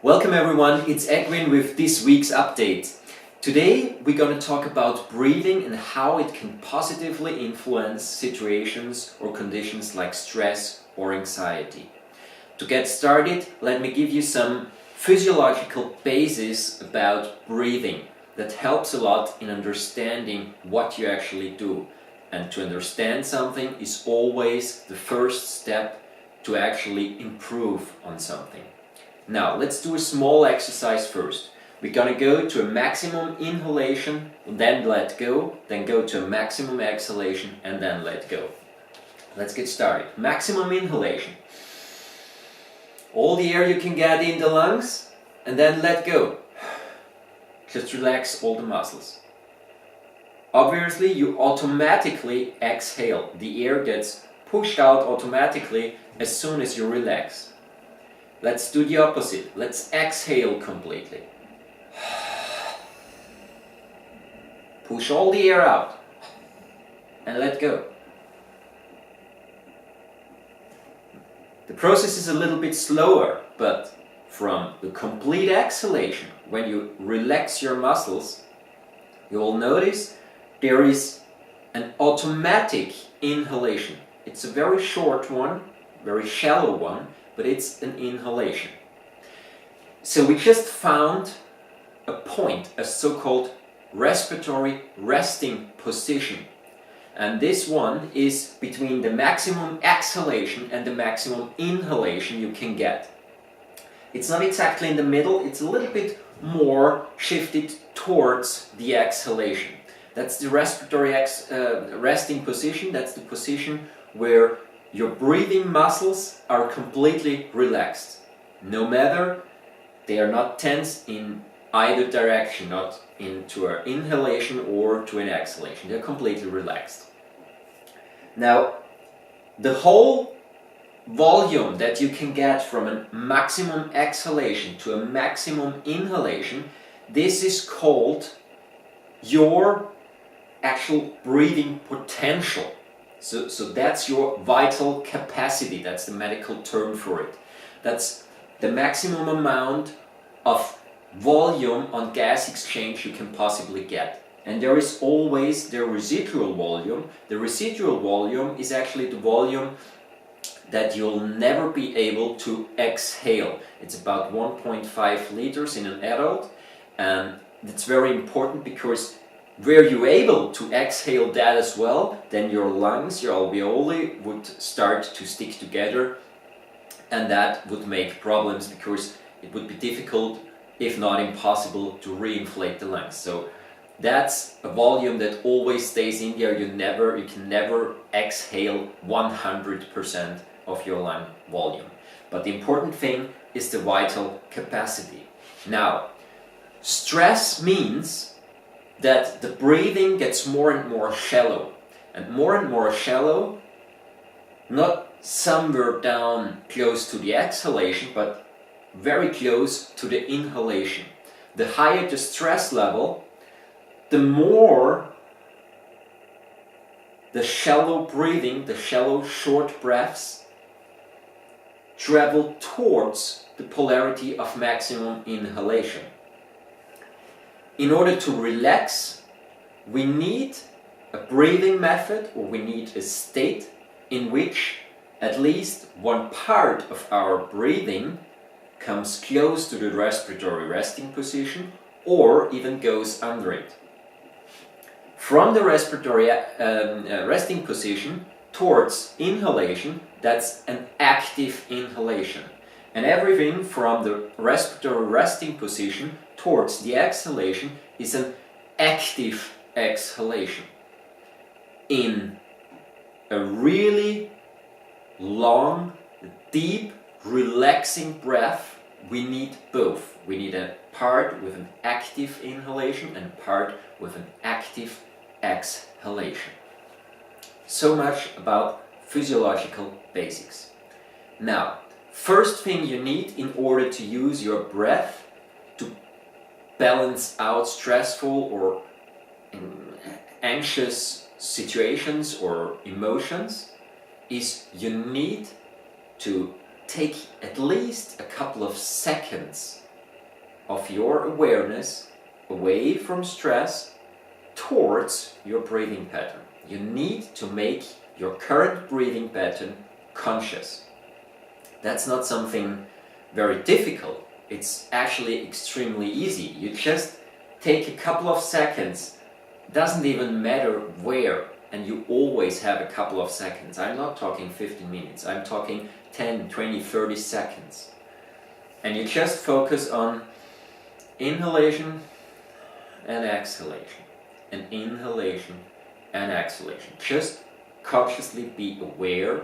Welcome everyone, it's Egwin with this week's update. Today we're going to talk about breathing and how it can positively influence situations or conditions like stress or anxiety. To get started, let me give you some physiological basis about breathing that helps a lot in understanding what you actually do. And to understand something is always the first step to actually improve on something. Now, let's do a small exercise first. We're going to go to a maximum inhalation, then let go, then go to a maximum exhalation, and then let go. Let's get started. Maximum inhalation. All the air you can get in the lungs, and then let go. Just relax all the muscles. Obviously, you automatically exhale. The air gets pushed out automatically as soon as you relax. Let's do the opposite. Let's exhale completely. Push all the air out and let go. The process is a little bit slower, but from the complete exhalation, when you relax your muscles, you will notice there is an automatic inhalation. It's a very short one, very shallow one, but it's an inhalation. So we just found a point, a so-called respiratory resting position. And this one is between the maximum exhalation and the maximum inhalation you can get. It's not exactly in the middle, it's a little bit more shifted towards the exhalation. That's the respiratory resting position. That's the position where your breathing muscles are completely relaxed. No matter, they are not tense in either direction, not into an inhalation or to an exhalation. They're completely relaxed. Now, the whole volume that you can get from a maximum exhalation to a maximum inhalation, this is called your actual breathing potential. So that's your vital capacity, that's the medical term for it. That's the maximum amount of volume on gas exchange you can possibly get. And there is always the residual volume. The residual volume is actually the volume that you'll never be able to exhale. It's about 1.5 liters in an adult, and it's very important because were you able to exhale that as well, then your lungs, your alveoli would start to stick together, and that would make problems because it would be difficult, if not impossible, to reinflate the lungs. So that's a volume that always stays in there. You can never exhale 100% of your lung volume. But the important thing is the vital capacity. Now, stress means that the breathing gets more and more shallow, not somewhere down close to the exhalation, but very close to the inhalation. The higher the stress level, the more the shallow breathing, the shallow short breaths travel towards the polarity of maximum inhalation. In order to relax, we need a breathing method, or we need a state in which at least one part of our breathing comes close to the respiratory resting position or even goes under it. From the respiratory resting position towards inhalation, that's an active inhalation. And everything from the respiratory resting position towards the exhalation is an active exhalation. In a really long, deep, relaxing breath, we need both. We need a part with an active inhalation and a part with an active exhalation. So much about physiological basics. Now, first thing you need in order to use your breath to balance out stressful or anxious situations or emotions is you need to take at least a couple of seconds of your awareness away from stress towards your breathing pattern. You need to make your current breathing pattern conscious. That's not something very difficult. It's actually extremely easy. You just take a couple of seconds. Doesn't even matter where, and you always have a couple of seconds. I'm not talking 15 minutes. I'm talking 10, 20, 30 seconds. And you just focus on inhalation and exhalation, and inhalation and exhalation. Just consciously be aware,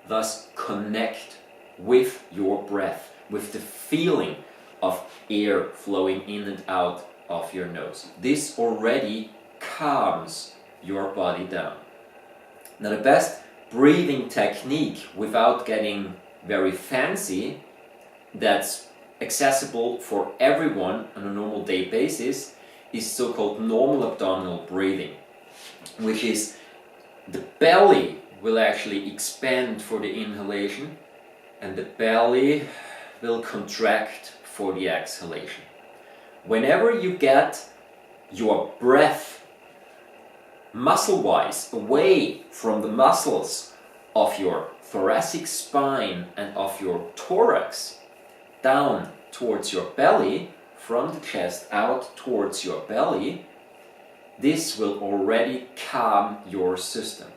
thus connect with your breath, with the feeling of air flowing in and out of your nose. This already calms your body down. Now, the best breathing technique, without getting very fancy, that's accessible for everyone on a normal day basis, is so-called normal abdominal breathing, which is the belly will actually expand for the inhalation and the belly will contract for the exhalation. Whenever you get your breath muscle-wise away from the muscles of your thoracic spine and of your thorax down towards your belly, from the chest out towards your belly, this will already calm your system.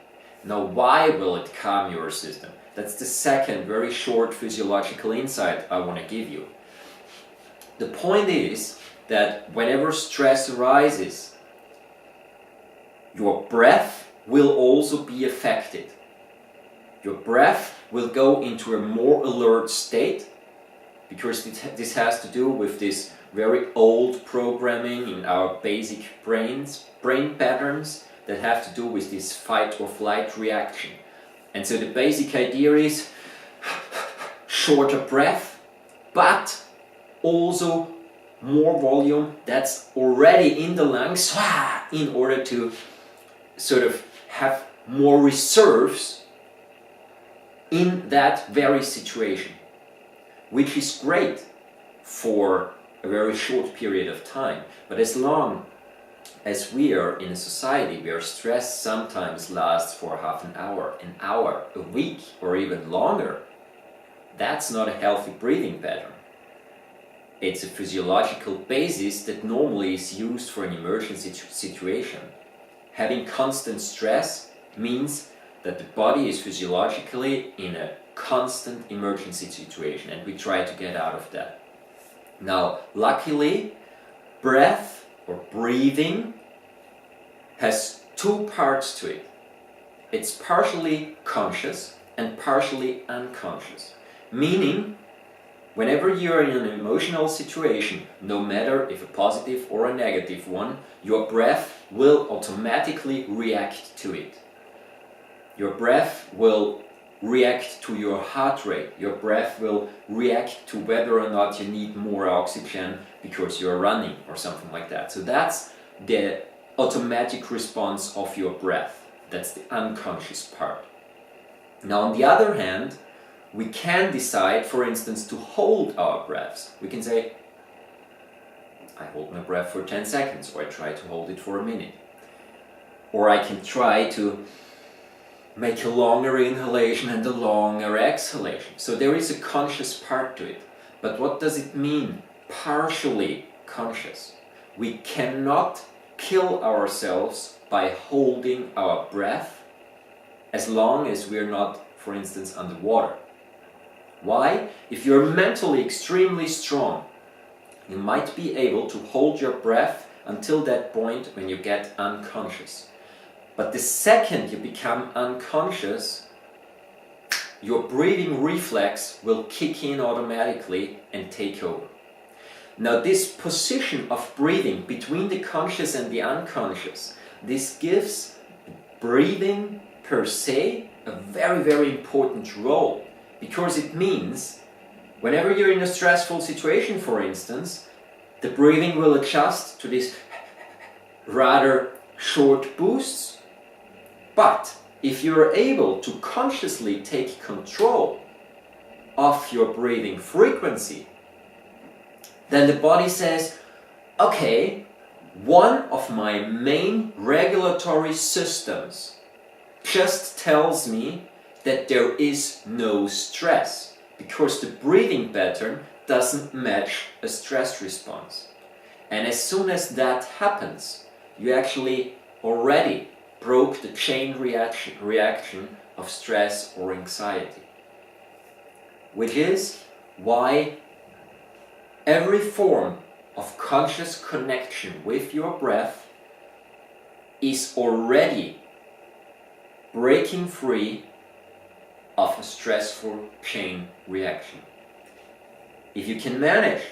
Now, why will it calm your system? That's the second very short physiological insight I want to give you. The point is that whenever stress arises, your breath will also be affected. Your breath will go into a more alert state, because this has to do with this very old programming in our basic brain patterns that have to do with this fight or flight reaction. And so the basic idea is shorter breath, but also more volume that's already in the lungs in order to sort of have more reserves in that very situation, which is great for a very short period of time. But as long as we are in a society where stress sometimes lasts for half an hour, a week, or even longer, that's not a healthy breathing pattern. It's a physiological basis that normally is used for an emergency situation. Having constant stress means that the body is physiologically in a constant emergency situation, and we try to get out of that. Now, luckily, breath or breathing has two parts to it. It's partially conscious and partially unconscious. Meaning, whenever you're in an emotional situation, no matter if a positive or a negative one, your breath will automatically react to it. Your breath will react to your heart rate. Your breath will react to whether or not you need more oxygen because you're running or something like that. So that's the automatic response of your breath. That's the unconscious part. Now, on the other hand, we can decide, for instance, to hold our breaths. We can say, I hold my breath for 10 seconds, or I try to hold it for a minute. Or I can try to make a longer inhalation and a longer exhalation. So there is a conscious part to it. But what does it mean, partially conscious? We cannot kill ourselves by holding our breath as long as we're not, for instance, underwater. Why? If you're mentally extremely strong, you might be able to hold your breath until that point when you get unconscious. But the second you become unconscious, your breathing reflex will kick in automatically and take over. Now, this position of breathing between the conscious and the unconscious, this gives breathing per se a very, very important role, because it means whenever you're in a stressful situation, for instance, the breathing will adjust to these rather short boosts. But if you're able to consciously take control of your breathing frequency, then the body says, okay, one of my main regulatory systems just tells me that there is no stress, because the breathing pattern doesn't match a stress response. And as soon as that happens, you actually already broke the chain reaction of stress or anxiety. Which is why every form of conscious connection with your breath is already breaking free of a stressful chain reaction. If you can manage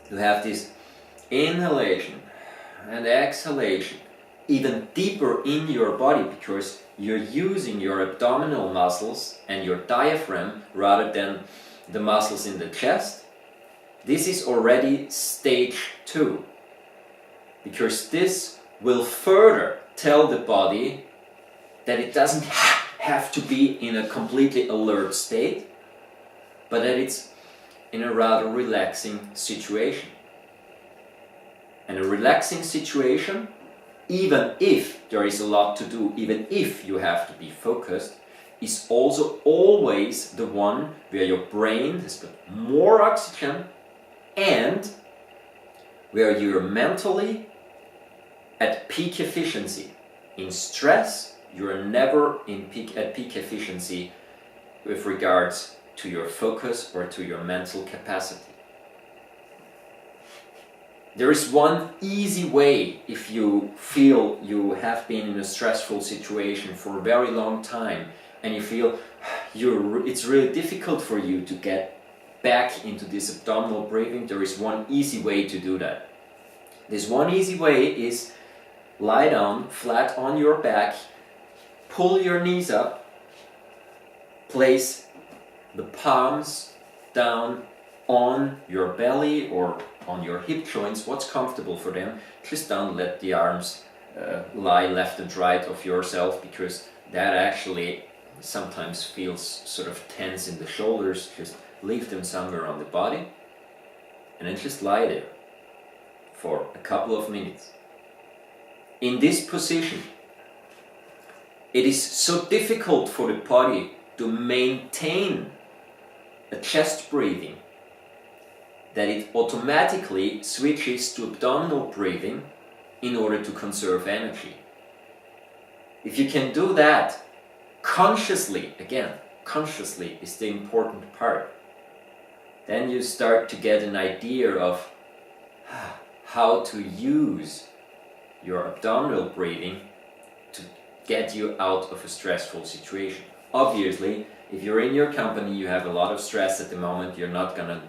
to have this inhalation and exhalation even deeper in your body, because you're using your abdominal muscles and your diaphragm rather than the muscles in the chest, this is already stage 2. Because this will further tell the body that it doesn't have to be in a completely alert state, but that it's in a rather relaxing situation. And a relaxing situation, even if there is a lot to do, even if you have to be focused, is also always the one where your brain has got more oxygen and where you're mentally at peak efficiency. In stress, you're never at peak efficiency with regards to your focus or to your mental capacity. There is one easy way if you feel you have been in a stressful situation for a very long time and you feel it's really difficult for you to get back into this abdominal breathing. There is one easy way to do that. This one easy way is lie down flat on your back, pull your knees up, place the palms down on your belly or on your hip joints, what's comfortable for them. Just don't let the arms lie left and right of yourself, because that actually sometimes feels sort of tense in the shoulders. Just leave them somewhere on the body and then just lie there for a couple of minutes. In this position, it is so difficult for the body to maintain a chest breathing that it automatically switches to abdominal breathing in order to conserve energy. If you can do that consciously, again, consciously is the important part, then you start to get an idea of how to use your abdominal breathing to get you out of a stressful situation. Obviously, if you're in your company, you have a lot of stress at the moment, you're not gonna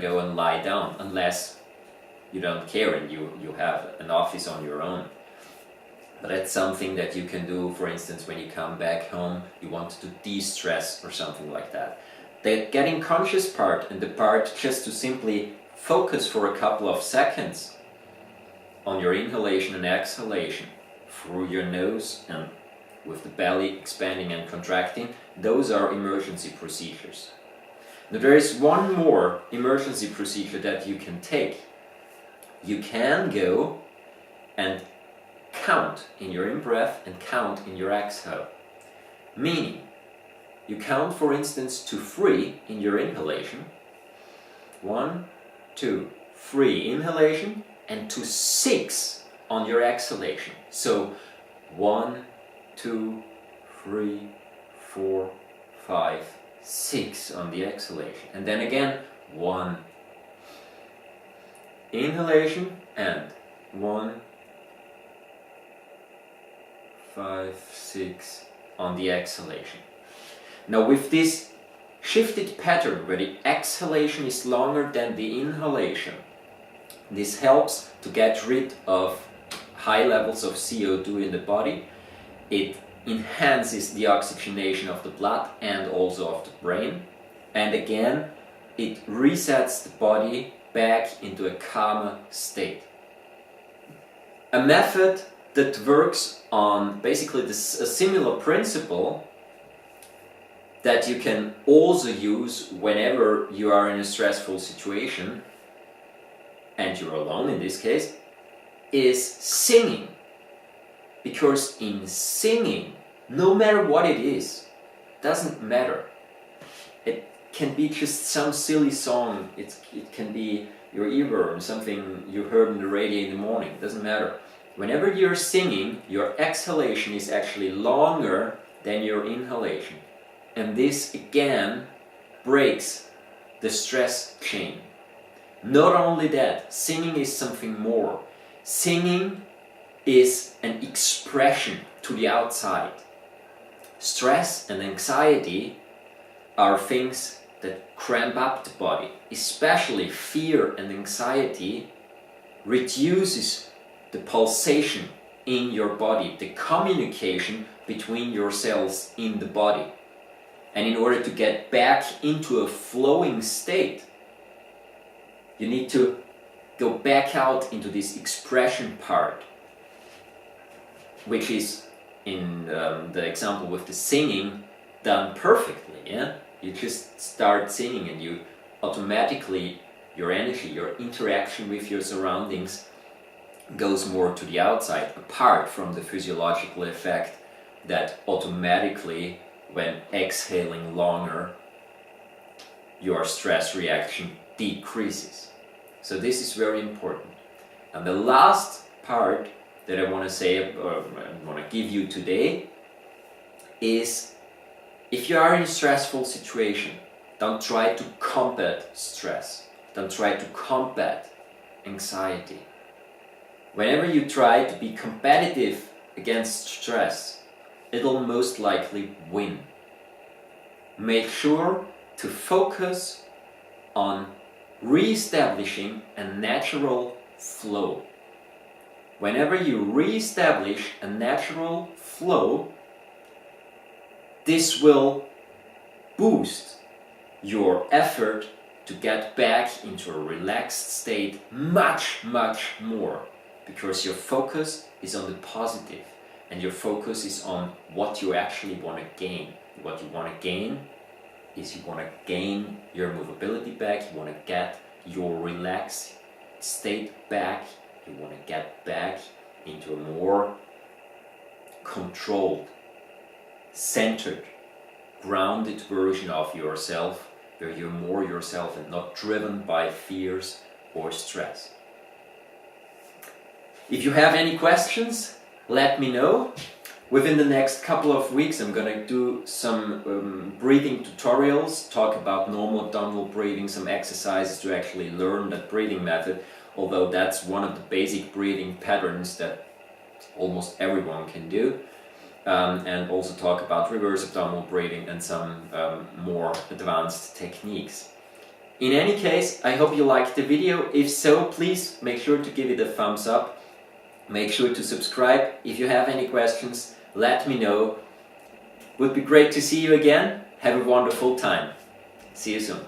go and lie down unless you don't care and you have an office on your own. But that's something that you can do, for instance, when you come back home, you want to de-stress or something like that. The getting conscious part and the part just to simply focus for a couple of seconds on your inhalation and exhalation through your nose and with the belly expanding and contracting, those are emergency procedures. Now there is one more emergency procedure that you can take. You can go and count in your in-breath and count in your exhale. Meaning, you count, for instance, to 3 in your inhalation. 1, 2, 3 inhalation, and to 6 on your exhalation. So 1, 2, 3, 4, 5, 6 on the exhalation. And then again, 1 inhalation and 1, 5, 6 on the exhalation. Now with this shifted pattern where the exhalation is longer than the inhalation, this helps to get rid of high levels of CO2 in the body. It enhances the oxygenation of the blood and also of the brain. And again, it resets the body back into a calmer state. A method that works on basically a similar principle that you can also use whenever you are in a stressful situation, and you're alone in this case, is singing. Because in singing, no matter what it is, doesn't matter. It can be just some silly song, it can be your earworm, something you heard on the radio in the morning, doesn't matter. Whenever you're singing, your exhalation is actually longer than your inhalation. And this again breaks the stress chain. Not only that, singing is something more. Singing is an expression to the outside. Stress and anxiety are things that cramp up the body. Especially fear and anxiety reduces the pulsation in your body, the communication between your cells in the body. And in order to get back into a flowing state, you need to go back out into this expression part, which is, in the example with the singing, done perfectly. Yeah? You just start singing and you automatically, your energy, your interaction with your surroundings goes more to the outside, apart from the physiological effect that automatically, when exhaling longer, your stress reaction decreases. So this is very important. And the last part that I want to say, or I want to give you today, is if you are in a stressful situation, don't try to combat stress. Don't try to combat anxiety. Whenever you try to be competitive against stress, it'll most likely win. Make sure to focus on re-establishing a natural flow. Whenever you re-establish a natural flow, this will boost your effort to get back into a relaxed state much, much more, because your focus is on the positive. And your focus is on what you actually want to gain. What you want to gain is you want to gain your movability back, you want to get your relaxed state back, you want to get back into a more controlled, centered, grounded version of yourself, where you're more yourself and not driven by fears or stress. If you have any questions, let me know. Within the next couple of weeks I'm going to do some breathing tutorials, talk about normal abdominal breathing, some exercises to actually learn that breathing method, although that's one of the basic breathing patterns that almost everyone can do. And also talk about reverse abdominal breathing and some more advanced techniques. In any case, I hope you liked the video. If so, please make sure to give it a thumbs up. Make sure to subscribe. If you have any questions, let me know. Would be great to see you again. Have a wonderful time. See you soon.